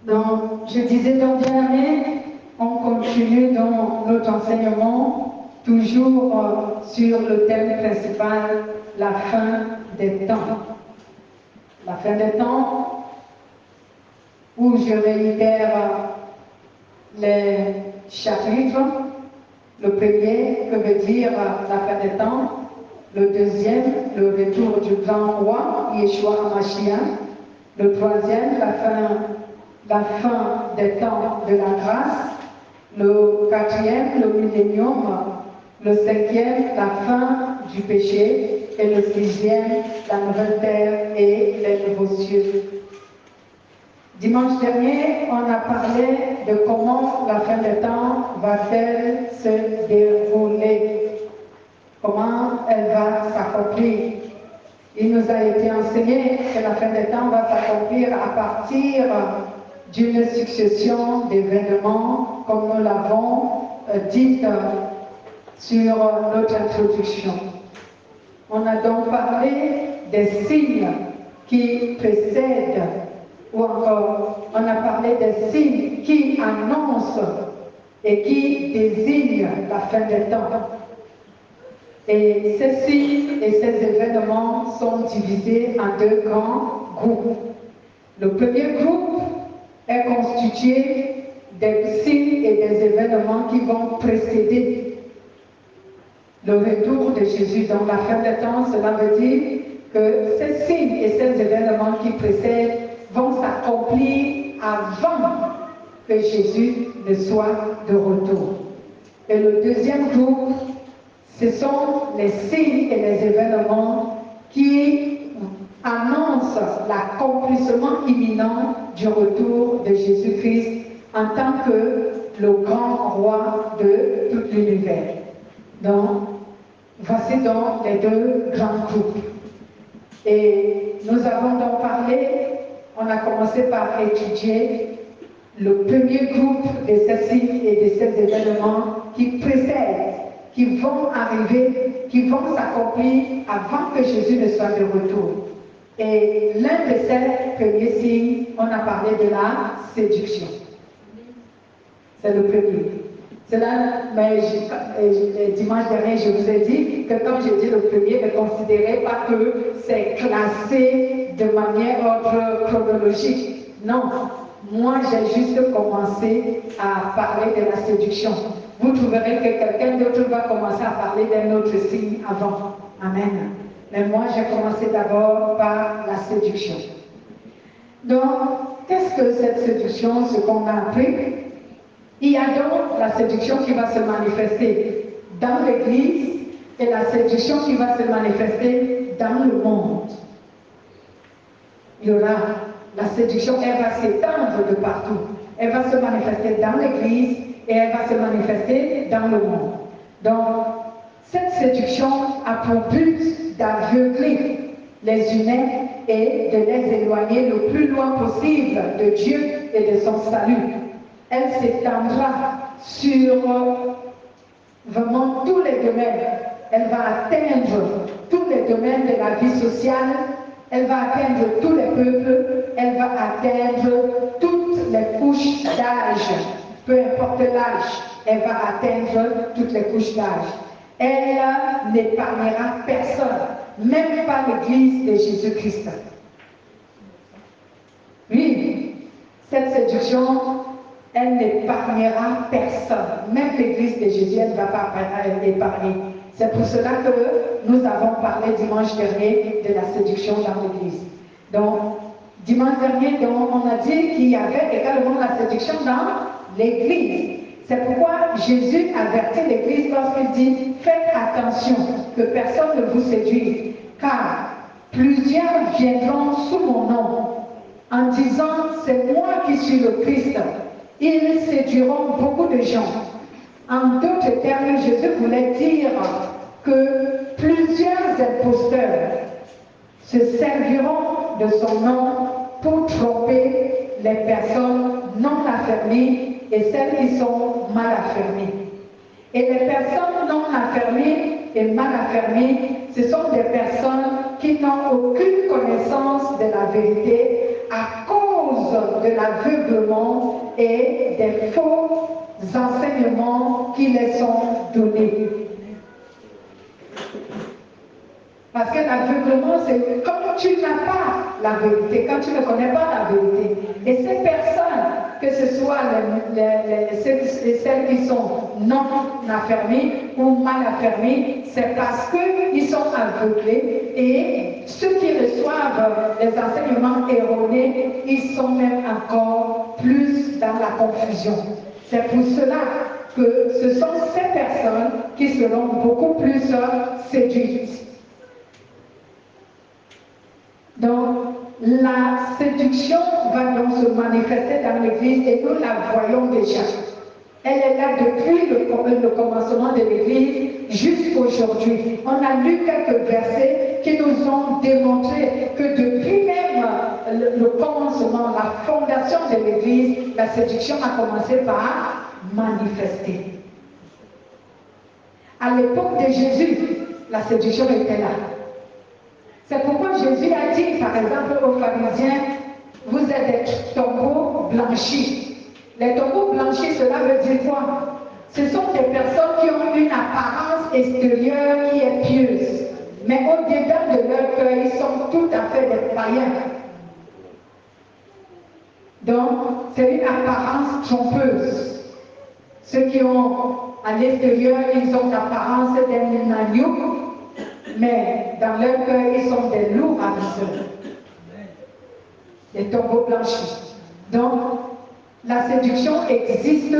Donc, je disais donc, bien aimé, on continue dans notre enseignement, toujours sur le thème principal, la fin des temps. La fin des temps, où je réitère les chapitres. Le premier, que veut dire la fin des temps. Le deuxième, le retour du grand roi, Yeshua HaMashiach. Le troisième, la fin des temps de la grâce. Le quatrième, le millénium. Le cinquième, la fin du péché. Et le sixième, la nouvelle terre et les nouveaux cieux. Dimanche dernier, on a parlé de comment la fin des temps va-t-elle se dérouler, comment elle va s'accomplir. Il nous a été enseigné que la fin des temps va s'accomplir à partir d'une succession d'événements, comme nous l'avons dit sur notre introduction. On a donc parlé des signes qui précèdent, ou encore on a parlé des signes qui annoncent et qui désignent la fin des temps. Et ces signes et ces événements sont divisés en deux grands groupes. Le premier groupe est constitué des signes et des événements qui vont précéder le retour de Jésus. Dans la fin des temps, cela veut dire que ces signes et ces événements qui précèdent vont s'accomplir avant que Jésus ne soit de retour. Et le deuxième groupe, ce sont les signes et les événements qui annoncent l'accomplissement imminent du retour de Jésus-Christ en tant que le grand roi de tout l'univers. Donc, voici donc les deux grands groupes. Et nous avons donc parlé, on a commencé par étudier le premier groupe de ces signes et de ces événements qui précèdent, qui vont arriver, qui vont s'accomplir avant que Jésus ne soit de retour. Et l'un de ces premiers signes, on a parlé de la séduction. C'est le premier. Mais dimanche dernier, je vous ai dit que quand je dis le premier, ne considérez pas que c'est classé de manière ordre chronologique. Non, moi j'ai juste commencé à parler de la séduction. Vous trouverez que quelqu'un d'autre va commencer à parler d'un autre signe avant. Amen. Mais moi j'ai commencé d'abord par la séduction. Donc, qu'est-ce que cette séduction, ce qu'on a appris? Il y a donc la séduction qui va se manifester dans l'Église et la séduction qui va se manifester dans le monde. Il y aura la séduction, elle va s'étendre de partout. Elle va se manifester dans l'Église et elle va se manifester dans le monde. Donc, cette séduction a pour but d'aveugler les humains et de les éloigner le plus loin possible de Dieu et de son salut. Elle s'étendra sur vraiment tous les domaines. Elle va atteindre tous les domaines de la vie sociale. Elle va atteindre tous les peuples. Elle va atteindre toutes les couches d'âge. Peu importe l'âge, elle va atteindre toutes les couches d'âge. Elle n'épargnera personne, même pas l'Église de Jésus-Christ. Oui, cette séduction, elle n'épargnera personne. Même l'Église de Jésus, elle ne va pas épargner. C'est pour cela que nous avons parlé dimanche dernier de la séduction dans l'Église. Donc, dimanche dernier, donc, on a dit qu'il y avait également la séduction dans l'Église. C'est pourquoi Jésus avertit l'Église lorsqu'il dit « Faites attention que personne ne vous séduise, car plusieurs viendront sous mon nom en disant « C'est moi qui suis le Christ ». Ils séduiront beaucoup de gens. En d'autres termes, Jésus voulait dire que plusieurs imposteurs se serviront de son nom pour tromper les personnes non affermies et celles qui sont mal affermies. Et les personnes non affermies et mal affermies, ce sont des personnes qui n'ont aucune connaissance de la vérité à cause de l'aveuglement et des faux enseignements qui les sont donnés. Parce que l'aveuglement, c'est quand tu n'as pas la vérité, quand tu ne connais pas la vérité. Et ces personnes, que ce soit celles qui sont non affermies ou mal affermies, c'est parce qu'ils sont aveuglés et ceux qui reçoivent les enseignements erronés, ils sont même encore plus dans la confusion. C'est pour cela que ce sont ces personnes qui seront beaucoup plus séduites. Donc, la séduction va donc se manifester dans l'Église et nous la voyons déjà. Elle est là depuis le commencement de l'Église jusqu'aujourd'hui. On a lu quelques versets qui nous ont démontré que depuis même le commencement, la fondation de l'Église, la séduction a commencé par manifester. À l'époque de Jésus, la séduction était là. C'est pourquoi Jésus a dit, par exemple, aux pharisiens, vous êtes des tombeaux blanchis. Les tombeaux blanchis, cela veut dire quoi? Ce sont des personnes qui ont une apparence extérieure qui est pieuse. Mais au-dedans de leur cœur, ils sont tout à fait des païens. Donc, c'est une apparence trompeuse. Ceux qui ont à l'extérieur, ils ont l'apparence d'un agneau, mais dans leur cœur, ils sont des loups ravisseurs, des tombeaux blanchis. Donc, la séduction existe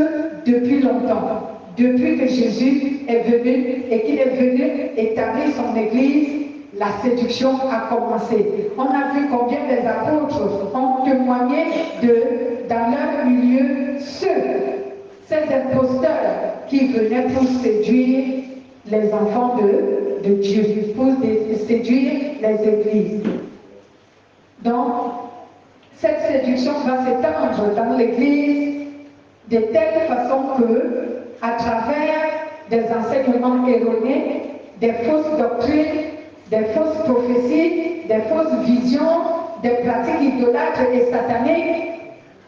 depuis longtemps, depuis que Jésus est venu et qu'il est venu établir son Église. La séduction a commencé. On a vu combien les apôtres ont témoigné dans leur milieu, ces imposteurs qui venaient pour séduire les enfants de Dieu, pour séduire les églises. Donc, cette séduction va s'étendre dans l'Église de telle façon que, à travers des enseignements erronés, des fausses doctrines, des fausses prophéties, des fausses visions, des pratiques idolâtres et sataniques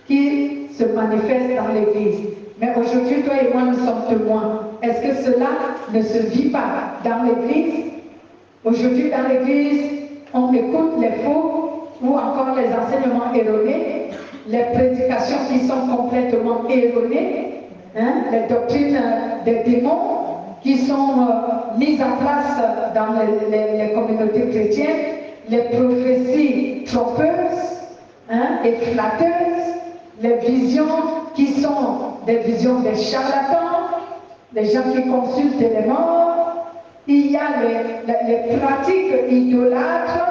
qui se manifestent dans l'Église. Mais aujourd'hui, toi et moi, nous sommes témoins. Est-ce que cela ne se vit pas dans l'Église? Aujourd'hui, dans l'Église, on écoute les faux ou encore les enseignements erronés, les prédications qui sont complètement erronées, les doctrines des démons qui sont mises en place dans les communautés chrétiennes, les prophéties trompeuses et flatteuses, les visions qui sont des visions des charlatans, des gens qui consultent les morts. Il y a les pratiques idolâtres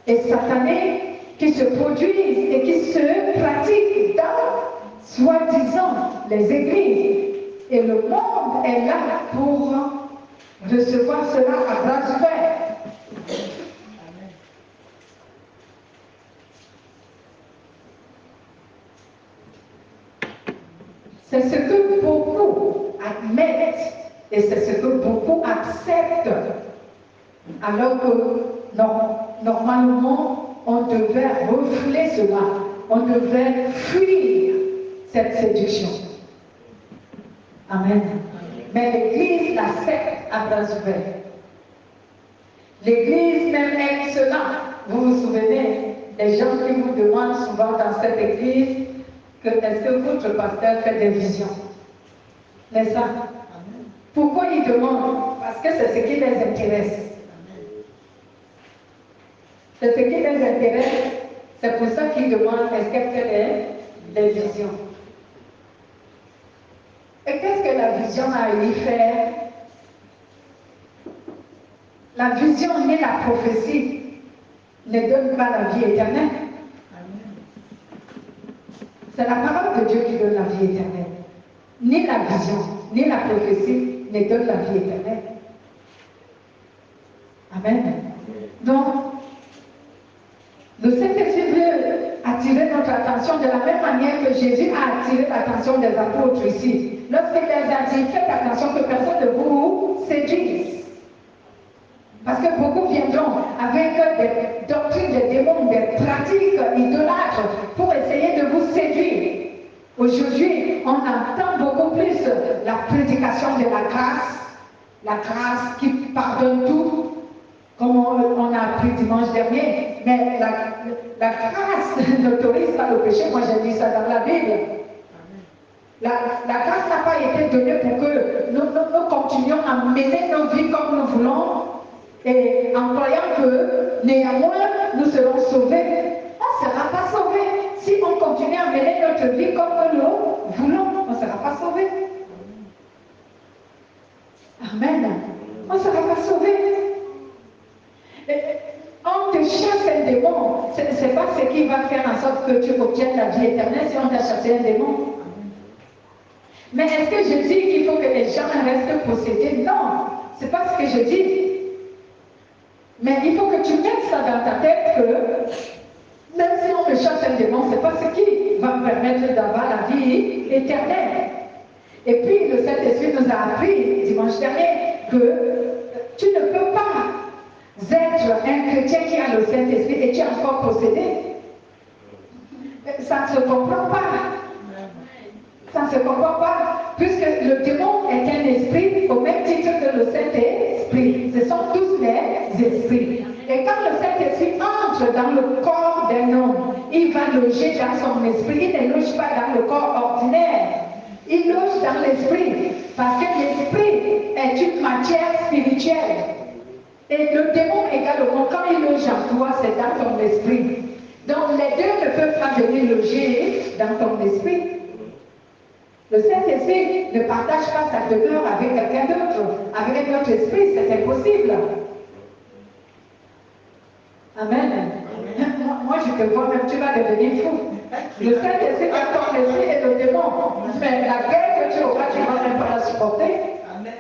et sataniques qui se produisent et qui se pratiquent dans, soi-disant, les églises. Et le monde est là pour recevoir cela à bras ouverts. C'est ce que beaucoup admettent et c'est ce que beaucoup acceptent. Alors que normalement, on devait refouler cela. On devait fuir cette séduction. Amen. Mais l'Église l'accepte à bras ouverts. L'Église même aime cela. Vous vous souvenez des gens qui vous demandent souvent dans cette Église que est-ce que votre pasteur fait des visions? N'est-ce pas? Pourquoi ils demandent? Parce que c'est ce qui les intéresse. C'est ce qui les intéresse. C'est pour ça qu'ils demandent est-ce qu'elle fait des visions. Et qu'est-ce que la vision a à y faire? La vision ni la prophétie ne donne pas la vie éternelle. C'est la parole de Dieu qui donne la vie éternelle. Ni la vision, ni la prophétie ne donnent la vie éternelle. Amen. Donc, le Saint-Esprit veut attirer notre attention de la même manière que Jésus a attiré l'attention des apôtres ici. Lorsqu'il les a dit, faites attention que personne ne vous séduise. Parce que beaucoup viendront avec des doctrines des démons, des pratiques idolâtres pour essayer de vous séduire. Aujourd'hui, on entend beaucoup plus la prédication de la grâce qui pardonne tout, comme on a appris dimanche dernier. Mais la grâce n'autorise pas le péché. Moi, j'ai lu ça dans la Bible. La grâce n'a pas été donnée pour que nous continuions à mener nos vies comme nous voulons et en croyant que néanmoins nous serons sauvés. On ne sera pas sauvés. Si on continue à mener notre vie comme nous voulons, on ne sera pas sauvés. Amen. On ne sera pas sauvés. On te chasse un démon. Ce n'est pas ce qui va faire en sorte que tu obtiennes la vie éternelle si on t'a chassé un démon. Mais est-ce que je dis qu'il faut que les gens restent possédés? Non, ce n'est pas ce que je dis. Mais il faut que tu mettes ça dans ta tête que même si on me chasse un démon, ce n'est pas ce qui va me permettre d'avoir la vie éternelle. Et puis le Saint-Esprit nous a appris dimanche dernier que tu ne peux pas être un chrétien qui a le Saint-Esprit et tu es encore possédé. Ça ne se comprend pas. Ça ne se comprend pas, puisque le démon est un esprit au même titre que le Saint-Esprit. Ce sont tous les esprits. Et quand le Saint-Esprit entre dans le corps d'un homme, il va loger dans son esprit. Il ne loge pas dans le corps ordinaire. Il loge dans l'esprit. Parce que l'esprit est une matière spirituelle. Et le démon également, quand il loge en toi, c'est dans ton esprit. Donc les deux ne peuvent pas venir loger dans ton esprit. Le Saint-Esprit ne partage pas sa demeure avec quelqu'un d'autre. Avec notre esprit, c'est impossible. Amen. Moi, je te vois, même tu vas devenir fou. Le Saint-Esprit est ton esprit et le démon. Mais la guerre que tu auras, tu ne vas même pas la supporter. Amen.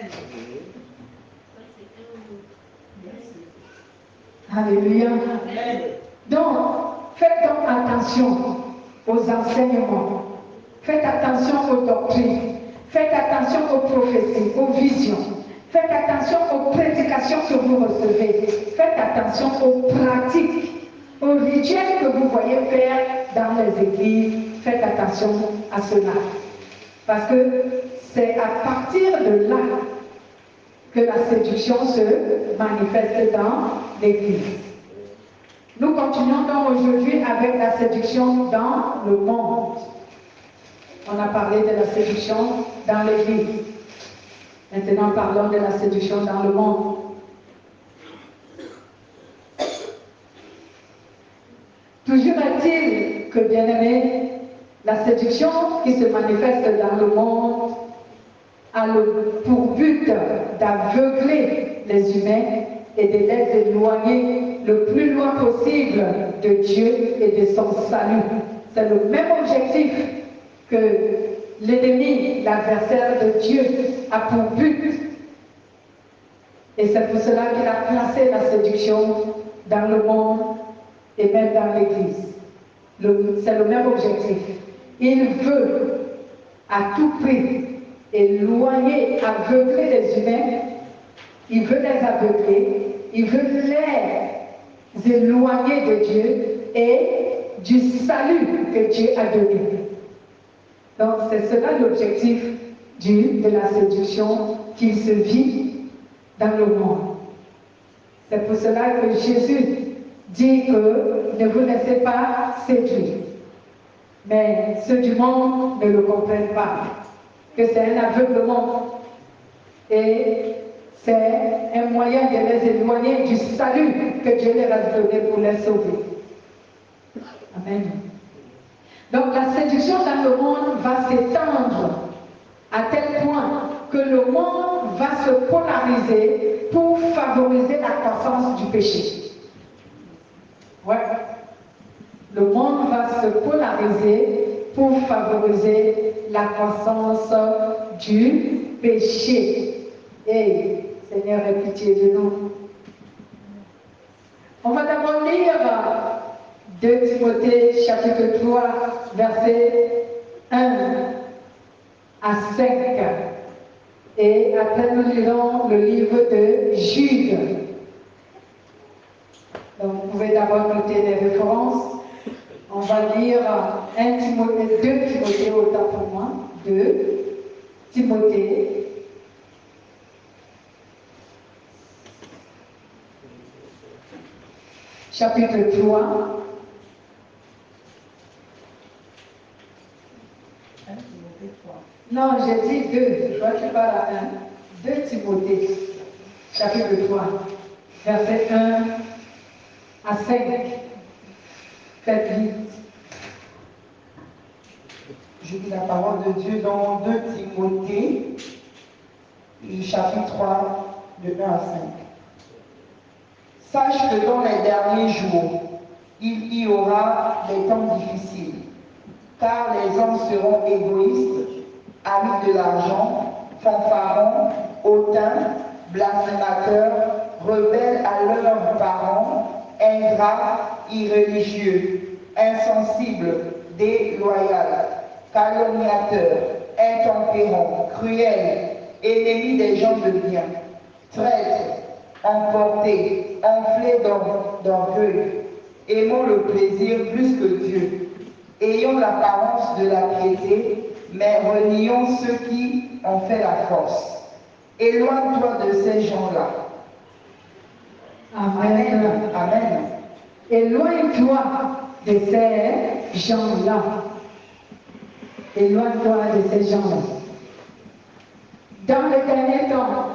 Alléluia. Amen. Donc, faites donc attention aux enseignements. Faites attention aux doctrines. Faites attention aux prophéties, aux visions. Faites attention aux prédications que vous recevez. Faites attention aux pratiques, aux rituels que vous voyez faire dans les églises. Faites attention à cela. Parce que c'est à partir de là que la séduction se manifeste dans l'église. Nous continuons donc aujourd'hui avec la séduction dans le monde. On a parlé de la séduction dans l'église. Maintenant, parlons de la séduction dans le monde. Toujours est-il que, bien-aimés, la séduction qui se manifeste dans le monde a pour but d'aveugler les humains et de les éloigner le plus loin possible de Dieu et de son salut. C'est le même objectif que l'ennemi, l'adversaire de Dieu, a pour but. Et c'est pour cela qu'il a placé la séduction dans le monde et même dans l'Église. C'est le même objectif. Il veut à tout prix éloigner, aveugler les humains. Il veut les aveugler. Il veut les éloigner de Dieu et du salut que Dieu a donné. Donc c'est cela l'objectif de la séduction qui se vit dans le monde. C'est pour cela que Jésus dit que ne vous laissez pas séduire. Mais ceux du monde ne le comprennent pas. Que c'est un aveuglement. Et c'est un moyen de les éloigner du salut que Dieu leur a donné pour les sauver. Amen. Donc la séduction dans le monde va s'étendre à tel point que le monde va se polariser pour favoriser la croissance du péché. Ouais. Le monde va se polariser pour favoriser la croissance du péché. Et Seigneur, aie pitié de nous. On va d'abord lire 2 Timothée chapitre 3, versets 1 à 5. Et après nous lirons le livre de Jude. Donc vous pouvez d'abord noter les références. On va lire Timothée, 2 Timothée, autant pour moi. 2 Timothée. Chapitre 3. Non, j'ai dit 2. Toi, tu parles à 1. 2 Timothée, chapitre 3, verset 1 à 5. Faites vite. Je lis la parole de Dieu dans 2 Timothée, chapitre 3, de 1 à 5. Sache que dans les derniers jours, il y aura des temps difficiles, car les hommes seront égoïstes, amis de l'argent, fanfarons, hautains, blasphémateurs, rebelles à leurs parents, ingrats, irréligieux, insensibles, déloyaux, calomniateurs, intempérants, cruels, ennemis des gens de bien, traîtres, emportés, enflés d'orgueil, aimant le plaisir plus que Dieu, ayant l'apparence de la piété, mais reniant ceux qui en fait la force. Éloigne-toi de ces gens-là. Amen. Amen. Éloigne-toi de ces gens-là. Éloigne-toi de ces gens-là. Dans les derniers temps,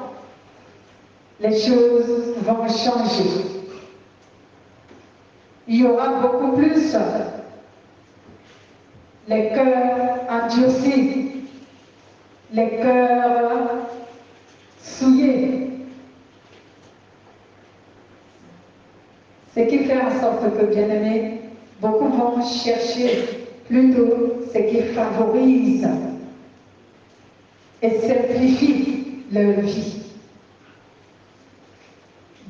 les choses vont changer. Il y aura beaucoup plus les cœurs endurcis, les cœurs souillés. Ce qui fait en sorte que, bien aimés, beaucoup vont chercher plutôt ce qui favorise et simplifie leur vie.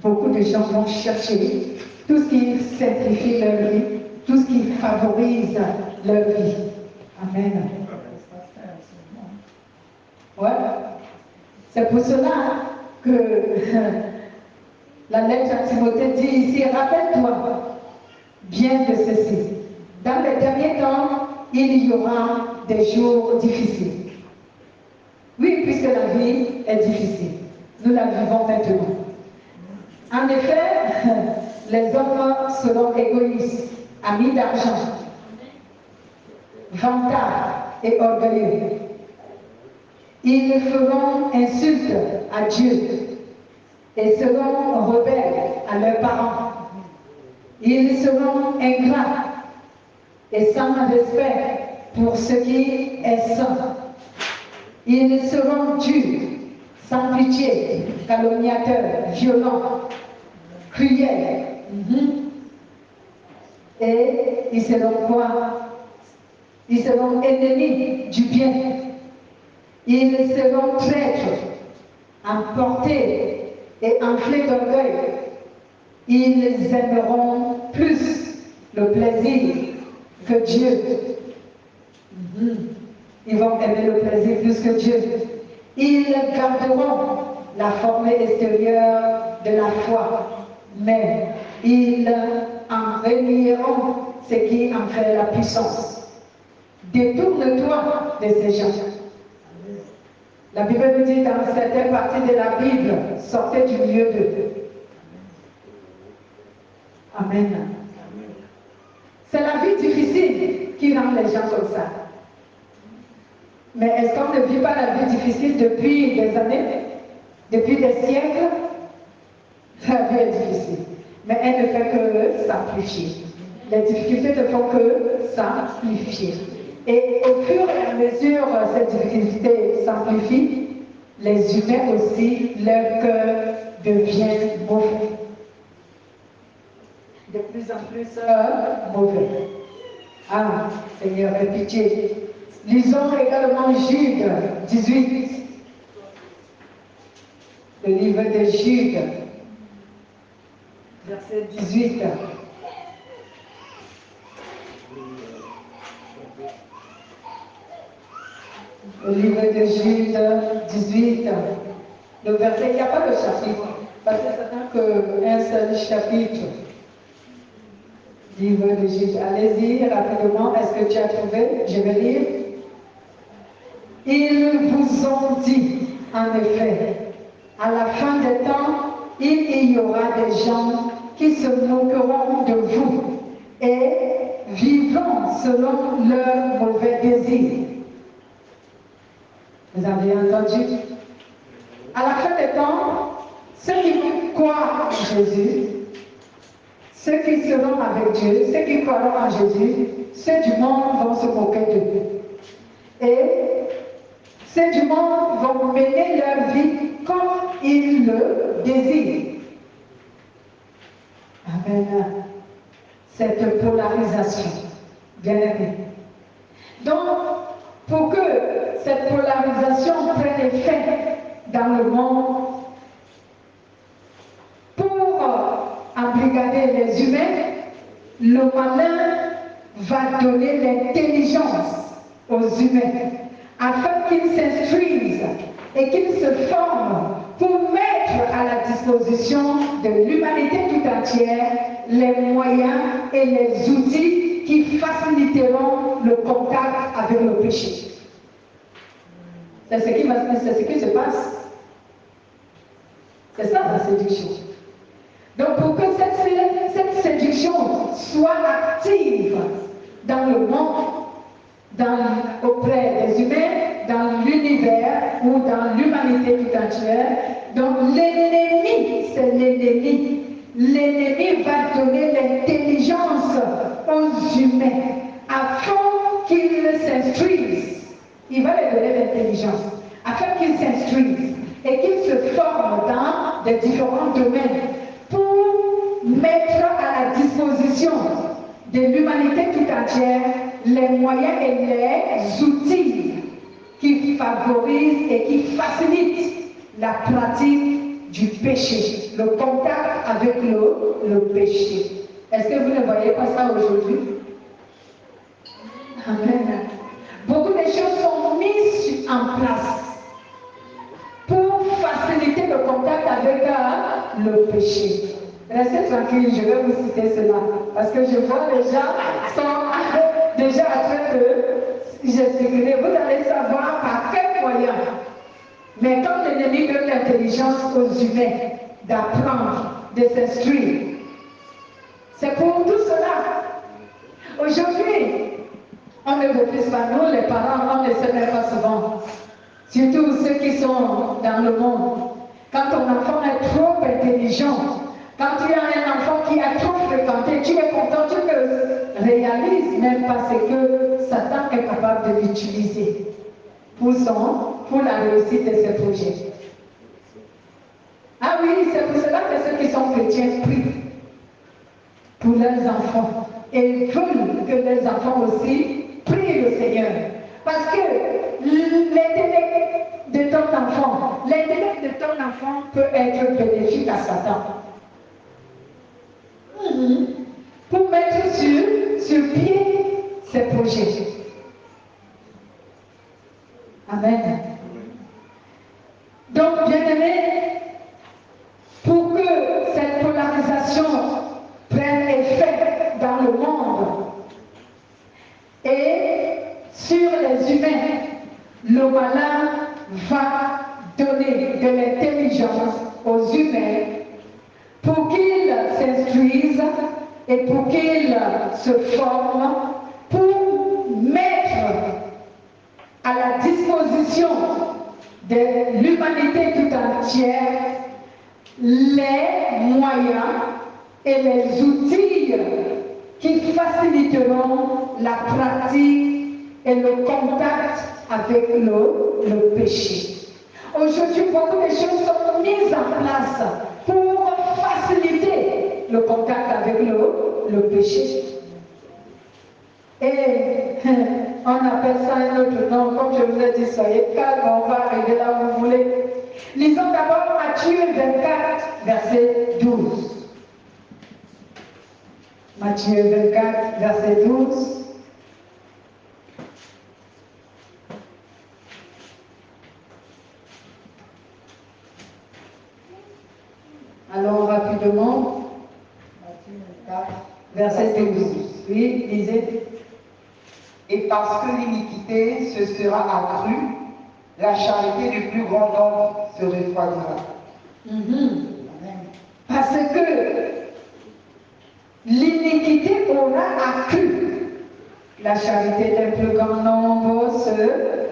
Beaucoup de gens vont chercher tout ce qui simplifie leur vie, tout ce qui favorise leur vie. Amen. Ouais. C'est pour cela que la lettre à Timothée dit ici, rappelle-toi bien de ceci. Dans les derniers temps, il y aura des jours difficiles. Oui, puisque la vie est difficile. Nous la vivons maintenant. En effet, les hommes seront égoïstes, amis d'argent, vantards et orgueilleux. Ils feront insulte à Dieu et seront rebelles à leurs parents. Ils seront ingrats et sans respect pour ce qui est saint. Ils seront durs, sans pitié, calomniateurs, violents, cruels. Et ils seront quoi? Ils seront ennemis du bien. Ils seront traîtres, emportés et enflés d'orgueil. Ils aimeront plus le plaisir que Dieu. Ils vont aimer le plaisir plus que Dieu. Ils garderont la forme extérieure de la foi, mais ils en renieront ce qui en fait la puissance. Détourne-toi de ces gens. La Bible nous dit dans certaines parties de la Bible, sortez du milieu d'eux. Amen. C'est la vie difficile qui rend les gens comme ça. Mais est-ce qu'on ne vit pas la vie difficile depuis des années, depuis des siècles? La vie est difficile. Mais elle ne fait que s'amplifier. Les difficultés ne font que s'amplifier. Et au fur et à mesure que ces difficultés s'amplifient, les humains aussi, leur cœur devient mauvais. De plus en plus mauvais. Ah, Seigneur, aie pitié. Lisons également Jude 18. Le livre de Jude, verset 18. Le livre de Jude 18. Le verset, il n'y a pas de chapitre, parce que c'est qu'un seul chapitre. Livre de Juge. Allez-y, rapidement. Est-ce que tu as trouvé? Je vais lire. Ils vous ont dit, en effet, à la fin des temps, il y aura des gens qui se moqueront de vous et vivront selon leurs mauvais désirs. Vous avez entendu? À la fin des temps, ceux qui croient en Jésus, ceux qui seront avec Dieu, ceux qui croiront en Jésus, ceux du monde vont se moquer d'eux. Et ceux du monde vont mener leur vie comme ils le désirent. Amen. Cette polarisation, bien aimé. Donc, pour que cette polarisation prenne effet dans le monde, pour embrigader les humains, le malin va donner l'intelligence aux humains afin qu'ils s'instruisent et qu'ils se forment pour mettre à la disposition de l'humanité tout entière les moyens et les outils qui faciliteront le contact avec le péché. C'est ce qui se passe. C'est ça la séduction. Donc pour que cette séduction soit active dans le monde, auprès des humains, dans l'univers ou dans l'humanité tout entière, donc l'ennemi, c'est l'ennemi. L'ennemi va donner l'intelligence aux humains afin qu'ils s'instruisent. Il va leur donner l'intelligence afin qu'ils s'instruisent et qu'ils se forment dans des différents domaines pour mettre à la disposition de l'humanité tout entière les moyens et les outils qui favorisent et qui facilitent la pratique du péché, le contact avec le péché. Est-ce que vous ne voyez pas ça aujourd'hui? Amen. Beaucoup de choses sont mises en place pour faciliter le contact avec le péché. Restez tranquille, je vais vous citer cela. Parce que je vois les gens sont déjà en train de gesticuler. Vous allez savoir par quel moyen. Mais quand l'ennemi donne l'intelligence aux humains d'apprendre, de s'instruire, c'est pour tout cela. Aujourd'hui, on ne refuse pas, nous les parents, on ne se met pas souvent. Surtout ceux qui sont dans le monde. Quand ton enfant est trop intelligent, quand tu as un enfant qui a trop fréquenté, tu es content, tu ne réalises même pas ce que Satan est capable de l'utiliser pour la réussite de ses projets. Ah oui, c'est pour cela que ceux qui sont chrétiens prient pour leurs enfants et veulent que leurs enfants aussi prient le Seigneur. Parce que l'intellect de ton enfant peut être bénéfique à Satan. Pour mettre sur pied ses projets. Amen. Donc, bien-aimés, pour que cette polarisation prenne effet dans le monde et sur les humains, le malin va donner de l'intelligence aux humains pour qu'ils s'instruisent et pour qu'ils se forment pour mettre à la disposition de l'humanité tout entière les moyens et les outils qui faciliteront la pratique et le contact avec le péché. Aujourd'hui, beaucoup de choses sont mises en place pour faciliter le contact avec le péché. Et on appelle ça un autre nom, comme je vous ai dit, soyez calme, on va arriver là où vous voulez. Lisons d'abord Matthieu 24, verset 12. Matthieu 24, verset 12. Allons rapidement. Matthieu 24, Verset 12. Oui, lisez. Et parce que l'iniquité se sera accrue, la charité du plus grand nombre se refroidira. Parce que l'iniquité aura accru, la charité d'un plus grand nombre se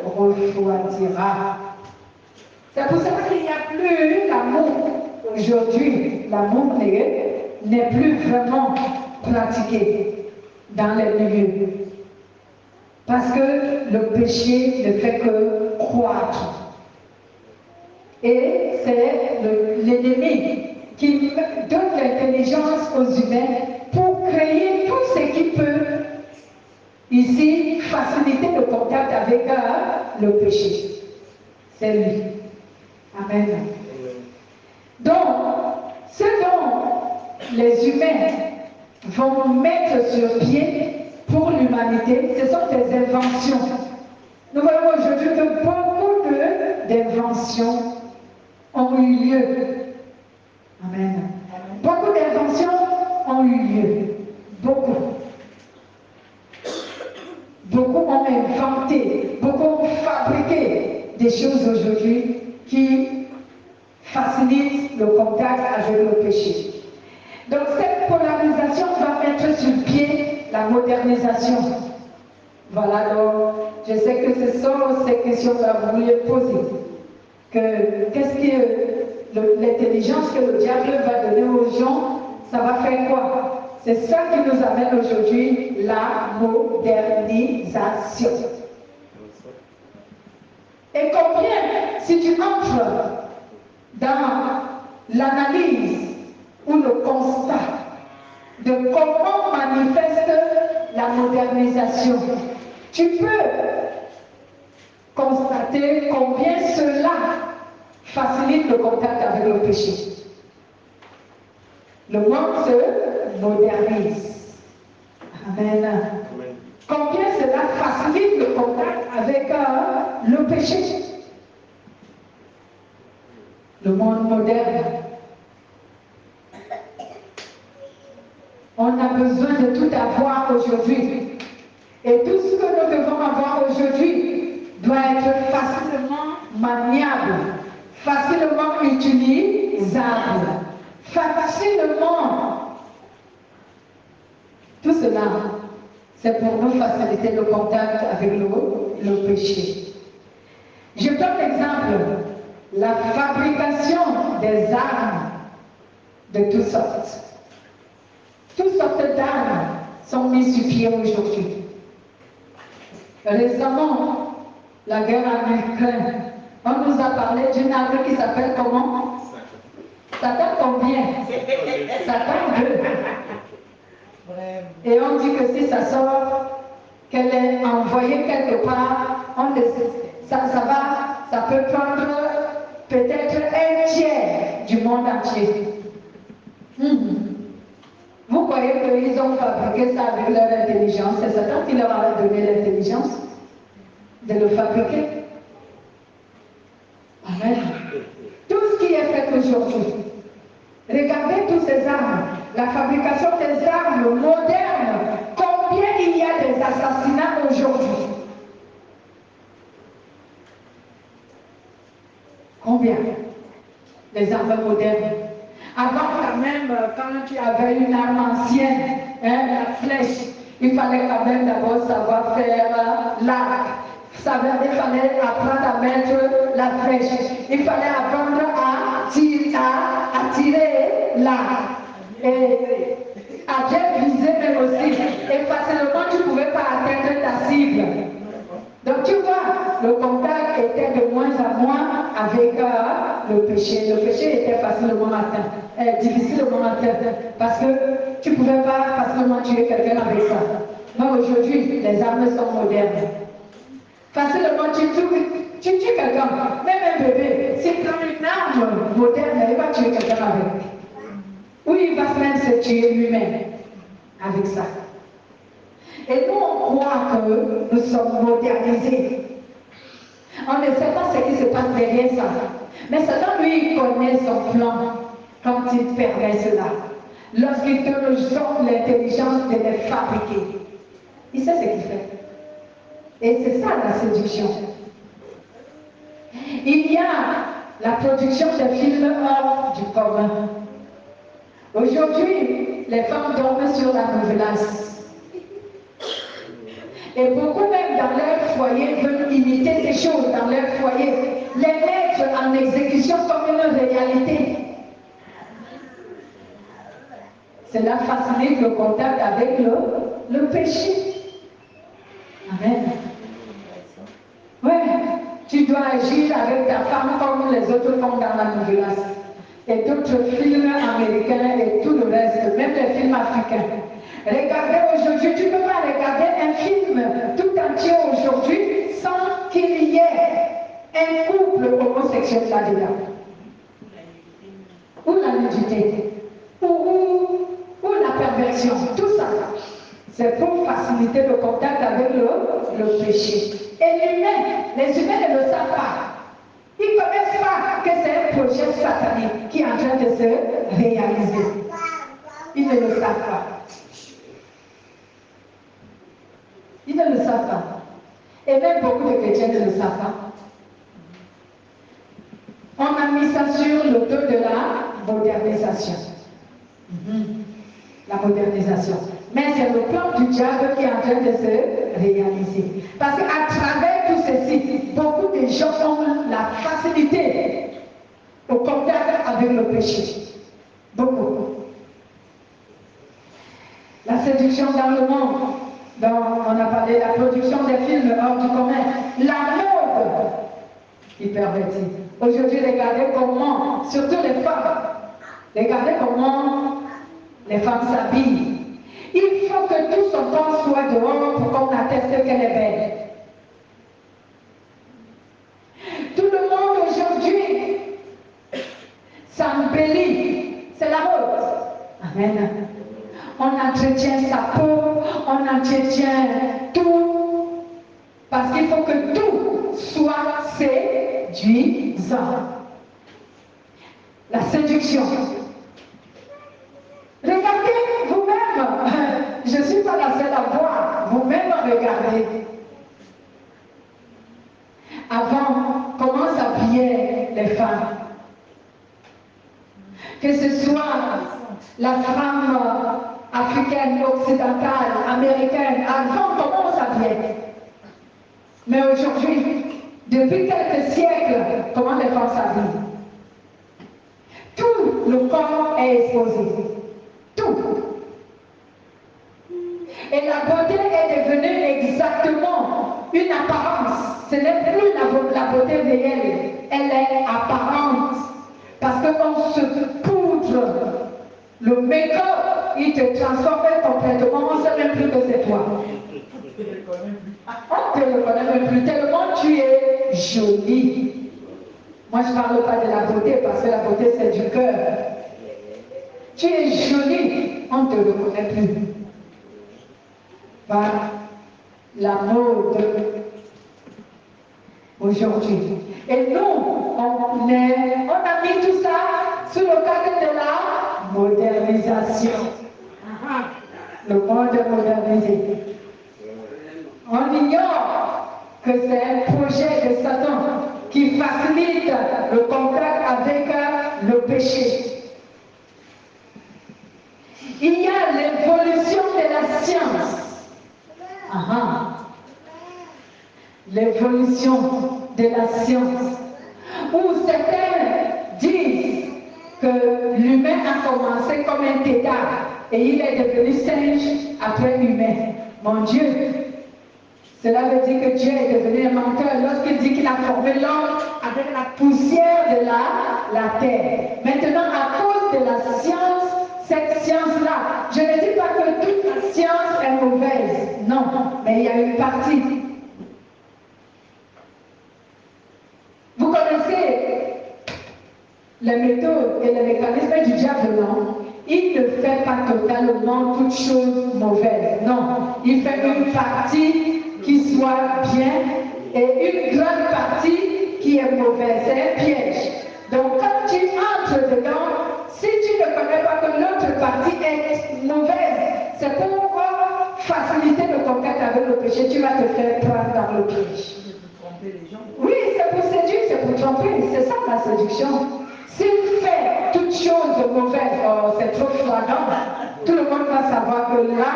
refroidira. C'est pour ça qu'il n'y a plus l'amour. Aujourd'hui, l'amour n'est plus vraiment pratiqué dans les milieux. Parce que le péché ne fait que croître. Et c'est l'ennemi qui donne l'intelligence aux humains pour créer tout ce qui peut, ici, faciliter le contact avec le péché. C'est lui. Amen. Donc, ce dont les humains vont mettre sur pied pour l'humanité, ce sont des inventions. Nous voyons aujourd'hui que beaucoup d'inventions ont eu lieu. Amen. Beaucoup d'inventions ont eu lieu. Beaucoup. Beaucoup ont inventé, beaucoup ont fabriqué des choses aujourd'hui qui facilitent le contact avec le péché. Donc cette polarisation va mettre sur pied la modernisation. Voilà, donc je sais que ce sont ces questions-là que vous voulez poser. Qu'est-ce que l'intelligence que le diable va donner aux gens, ça va faire quoi? C'est ça qui nous amène aujourd'hui la modernisation. Et combien, si tu entres dans l'analyse ou le constat de comment manifeste la modernisation, tu peux constater combien cela facilite le contact avec le péché. Le monde se modernise. Amen. Combien cela facilite le contact avec le péché. Le monde moderne. On a besoin de tout avoir aujourd'hui. Et tout ce que nous devons avoir aujourd'hui doit être facilement maniable, facilement utilisable, facilement. Tout cela, c'est pour nous faciliter le contact avec le péché. Je donne l'exemple, la fabrication des armes de toutes sortes. Toutes sortes d'armes sont mises sur pied aujourd'hui. Récemment, la guerre en Ukraine, on nous a parlé d'une arme qui s'appelle comment? Satan combien? Satan 2. Et on dit que si ça sort, qu'elle est envoyée quelque part, ça peut prendre peut-être un tiers du monde entier. Vous croyez qu'ils ont fabriqué ça avec leur intelligence? C'est Satan qui leur a donné l'intelligence de le fabriquer. Amen. Tout ce qui est fait aujourd'hui. Regardez toutes ces armes. La fabrication des armes modernes. Combien il y a des assassinats aujourd'hui? Combien? Les armes modernes. Avant quand même, quand tu avais une arme ancienne, la flèche, il fallait quand même d'abord savoir faire l'arc. Il fallait apprendre à mettre la flèche. Il fallait apprendre à tirer l'arc. Et à bien viser même aussi. Et facilement, tu ne pouvais pas atteindre ta cible. Donc tu vois, le contact était de moins en moins avec le péché. Le péché était facilement atteint, difficilement atteint, parce que tu ne pouvais pas facilement tuer quelqu'un avec ça. Mais aujourd'hui, les armes sont modernes. Facilement, tu tues quelqu'un, même un bébé, s'il prend une arme moderne, il va tuer quelqu'un avec. Ou il va même se tuer lui-même avec ça. Et nous, on croit que nous sommes modernisés. On ne sait pas ce qui se passe derrière ça. Mais Satan, lui, il connaît son plan quand il permet cela. lorsqu'il donne aux hommes l'intelligence de les fabriquer. Il sait ce qu'il fait. Et c'est ça la séduction. Il y a la production des films hors du commun. Aujourd'hui, les femmes dorment sur la nouvelasse. Et beaucoup même dans leur foyer veulent imiter ces choses dans leur foyer, les mettre en exécution comme une réalité. Cela facilite le contact avec le péché. Amen. Ouais, tu dois agir avec ta femme comme les autres font dans la nouvelasse. Et d'autres films américains et tout le reste, même les films africains. Regardez aujourd'hui, tu ne peux pas regarder un film tout entier aujourd'hui sans qu'il y ait un couple homosexuel là-dedans. Ou la nudité, ou la perversion, tout ça. C'est pour faciliter le contact avec le péché. Et les humains ne le savent pas. Ils ne connaissent pas que c'est un projet satanique qui est en train de se réaliser. Ils ne le savent pas. Ils ne le savent pas. Et même beaucoup de chrétiens ne le savent pas. On a mis ça sur le dos de la modernisation. La modernisation. Mais c'est le plan du diable qui est en train de se réaliser. Parce qu'à travers tout ceci, beaucoup de gens ont la facilité au contact avec le péché. Beaucoup. La séduction dans le monde, dont on a parlé, la production des films hors du commun, la mode hypervertie. Aujourd'hui, regardez comment, surtout les femmes, regardez comment les femmes s'habillent. Il faut que tout son corps soit dehors pour qu'on atteste qu'elle est belle. Tout le monde aujourd'hui s'embellit. C'est la mode. Amen. On entretient sa peau, on entretient tout. Parce qu'il faut que tout soit séduisant. La séduction. Regardez vous-même. Je ne suis pas la seule à voir. Vous-même regardez. Avant, comment s'habillaient les femmes? Que ce soit la femme africaine, occidentale, américaine, avant, comment on s'habillait? Mais aujourd'hui, depuis quelques siècles, comment les femmes s'habillent? Tout le corps est exposé. Tout. Et la beauté est devenue exactement une apparence. Ce n'est plus la beauté réelle. Elle est apparente. Parce qu'on se poudre. Le make-up, il te transforme complètement. On ne sait même plus que c'est toi. On ne te reconnaît même plus. Tellement tu es jolie. Moi, je ne parle pas de la beauté parce que la beauté, c'est du cœur. Tu es jolie. On ne te reconnaît plus. Par la mode aujourd'hui. Et nous, on a mis tout ça sous le cadre de la modernisation. Le monde modernisé. On ignore que c'est un projet de Satan qui facilite le contact avec le péché. Il y a l'évolution de la science. L'évolution de la science, où certains disent que l'humain a commencé comme un tétard et il est devenu singe après humain. Mon Dieu, cela veut dire que Dieu est devenu un menteur lorsqu'il dit qu'il a formé l'homme avec la poussière de la terre. Maintenant, à cause de la science, cette science-là, je ne dis pas que toute la science est mauvaise, non, mais il y a une partie. Vous connaissez les méthodes et les mécanismes du diable, non? Il ne fait pas totalement toutes choses mauvaises, non. Il fait une partie qui soit bien et une grande partie qui est mauvaise. C'est un piège. Donc quand tu entres dedans, si tu ne connais pas que l'autre partie est mauvaise, c'est pour faciliter le contact avec le péché, tu vas te faire prendre dans le piège. Oui, c'est pour séduire, c'est pour tromper, c'est ça la séduction. S'il fait toutes choses mauvaises, oh, c'est trop flagrant, tout le monde va savoir que là,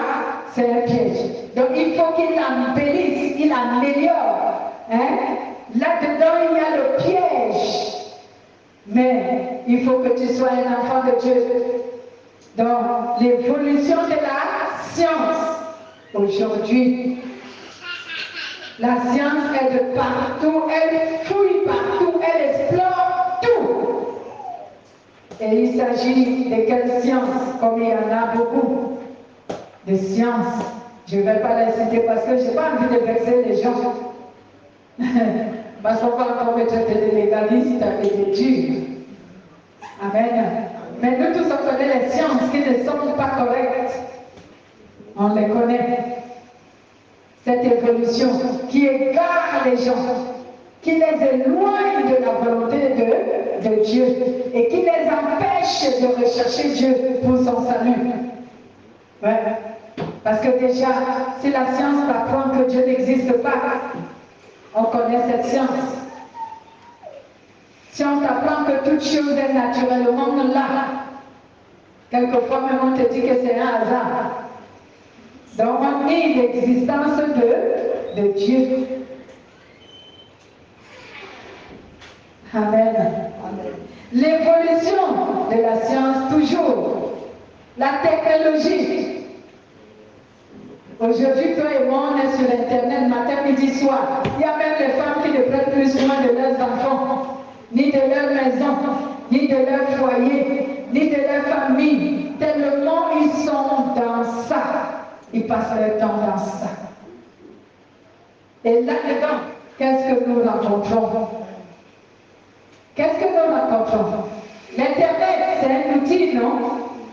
c'est un piège. Donc il faut qu'il embellisse, il améliore. Hein? Là-dedans, il y a le piège. Mais il faut que tu sois un enfant de Dieu. Donc, l'évolution de la science. Aujourd'hui, la science est de partout, elle fouille partout, elle explore tout. Et il s'agit de quelle science? Comme il y en a beaucoup de sciences. Je ne vais pas les citer parce que je n'ai pas envie de vexer les gens. Parce qu'on va encore me traiter de légaliste et de Dieu. Amen. Mais nous tous, on connaît les sciences qui ne sont pas correctes. On les connaît. Cette évolution qui égare les gens, qui les éloigne de la volonté de Dieu et qui les empêche de rechercher Dieu pour son salut. Ouais. Parce que déjà, si la science apprend que Dieu n'existe pas, on connaît cette science. Si on t'apprend que toute chose est naturellement là, quelquefois même on te dit que c'est un hasard. Donc on nie l'existence de Dieu. Amen. L'évolution de la science toujours. La technologie. Aujourd'hui, toi et moi, on est sur Internet matin, midi, soir. Il y a même les femmes qui ne prennent plus soin de leurs enfants, ni de leur maison, ni de leur foyer, ni de leur famille. Tellement ils sont dans ça. Ils passent leur temps dans ça. Et là-dedans, qu'est-ce que nous rencontrons? Qu'est-ce que nous rencontrons? L'Internet, c'est un outil, non?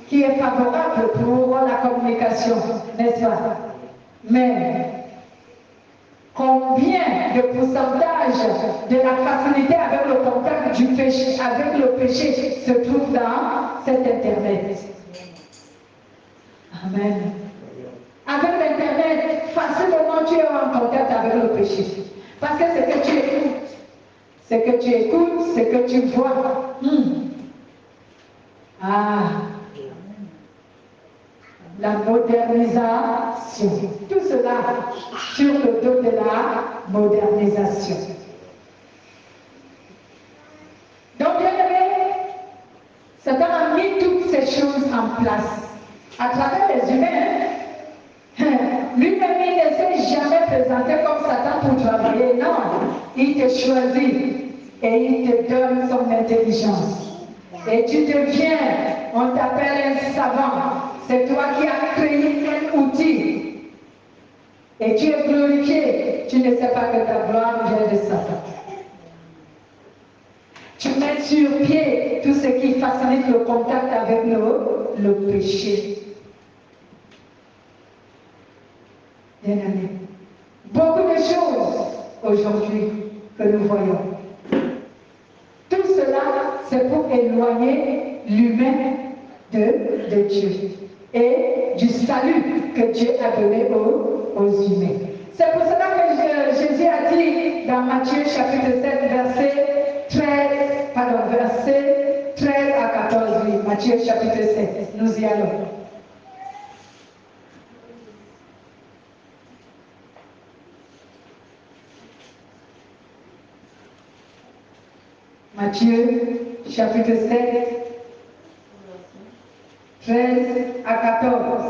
Qui est favorable pour la communication, n'est-ce pas? Mais combien de pourcentage de la facilité avec le contact du péché, avec le péché se trouve dans cet Internet? Amen. Avec l'Internet, facilement tu es en contact avec le péché. Parce que c'est que tu écoutes. C'est que tu écoutes, c'est que tu vois. La modernisation. Tout cela sur le dos de la modernisation. Donc, bien aimé, Satan a mis toutes ces choses en place à travers les humains. Lui-même, il ne s'est jamais présenté comme Satan pour travailler. Non, il te choisit et il te donne son intelligence. Et tu deviens, on t'appelle un savant. C'est toi qui as créé un outil. Et tu es glorifié. Tu ne sais pas que ta gloire vient de Satan. Tu mets sur pied tout ce qui facilite le contact avec le péché. Bien aimé. Beaucoup de choses aujourd'hui que nous voyons. Tout cela, c'est pour éloigner l'humain de Dieu et du salut que Dieu a donné aux humains. C'est pour cela que Jésus a dit dans Matthieu chapitre 7, verset 13 à 14, oui, Matthieu chapitre 7, nous y allons. Matthieu chapitre 7, 13 à 14.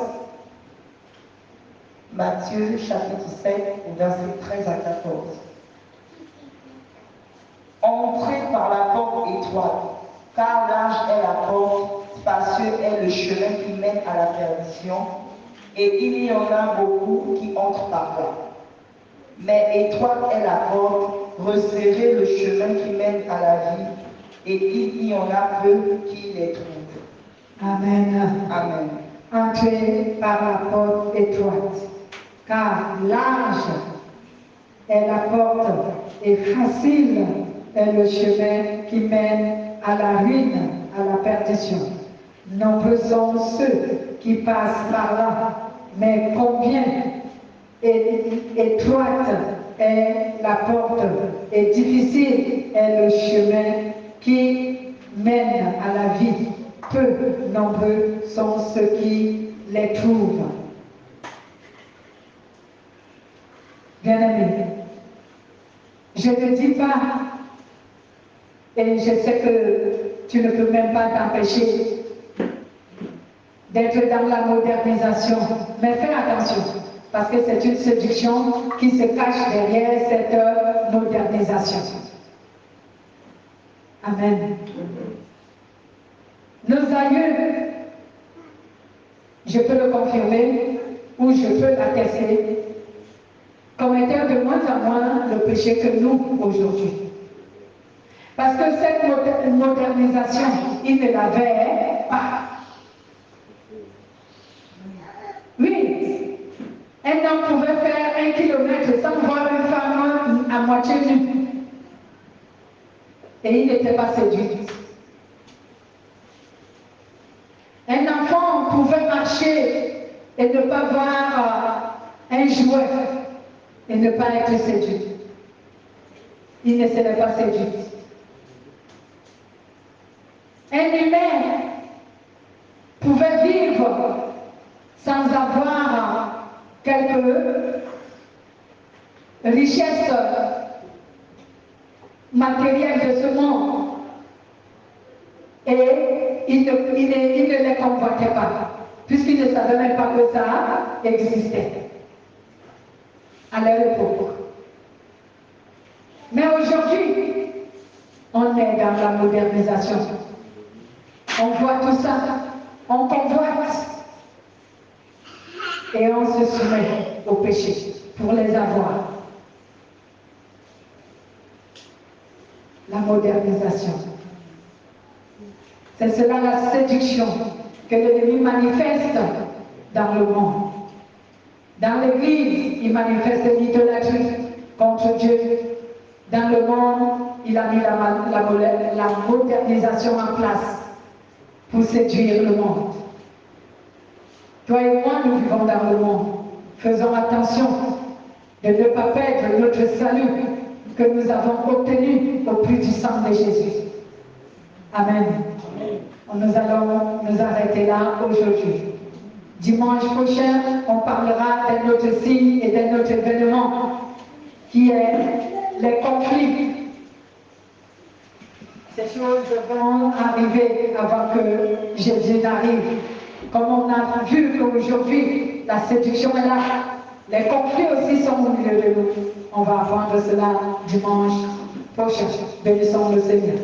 Matthieu chapitre 7, verset 13 à 14. Entrez par la porte étroite, car large est la porte, spacieux est le chemin qui mène à la perdition, et il y en a beaucoup qui entrent par là. Mais étroite est la porte, resserré le chemin qui mène à la vie, et il y en a peu qui les trouvent. Amen. Amen. Entrez par la porte étroite, car large est la porte et facile est le chemin qui mène à la ruine, à la perdition. nombreux sont ceux qui passent par là, mais combien étroite est la porte et difficile est le chemin qui mène à la vie. Peu nombreux sont ceux qui les trouvent. Bien-aimé, je ne dis pas, et je sais que tu ne peux même pas t'empêcher d'être dans la modernisation, mais fais attention, parce que c'est une séduction qui se cache derrière cette modernisation. Amen. Nos aïeux, je peux le confirmer ou je peux l'attester, commettaient de moins en moins le péché que nous aujourd'hui. Parce que cette modernisation, ils ne l'avaient pas. Oui, un homme pouvait faire 1 kilomètre sans voir une femme à moitié nue. Et il n'était pas séduit. Un enfant pouvait marcher et ne pas voir un jouet et ne pas être séduit. Il ne serait pas séduit. Un humain pouvait vivre sans avoir quelques richesses matérielles de ce monde. Et il ne les convoitait pas, puisqu'il ne savait même pas que ça existait à leur époque. Mais aujourd'hui, on est dans la modernisation. On voit tout ça, on convoite et on se soumet au péché pour les avoir. La modernisation. C'est cela la séduction que l'ennemi manifeste dans le monde. Dans l'Église, il manifeste l'idolâtrie contre Dieu. Dans le monde, il a mis la modernisation en place pour séduire le monde. Toi et moi, nous vivons dans le monde. Faisons attention de ne pas perdre notre salut que nous avons obtenu au prix du sang de Jésus. Amen. Nous allons nous arrêter là aujourd'hui. Dimanche prochain, on parlera d'un autre signe et d'un autre événement qui est les conflits. Ces choses vont arriver avant que Jésus n'arrive. Comme on a vu qu'aujourd'hui, la séduction est là, les conflits aussi sont au milieu de nous. On va apprendre cela dimanche prochain. Bénissons le Seigneur.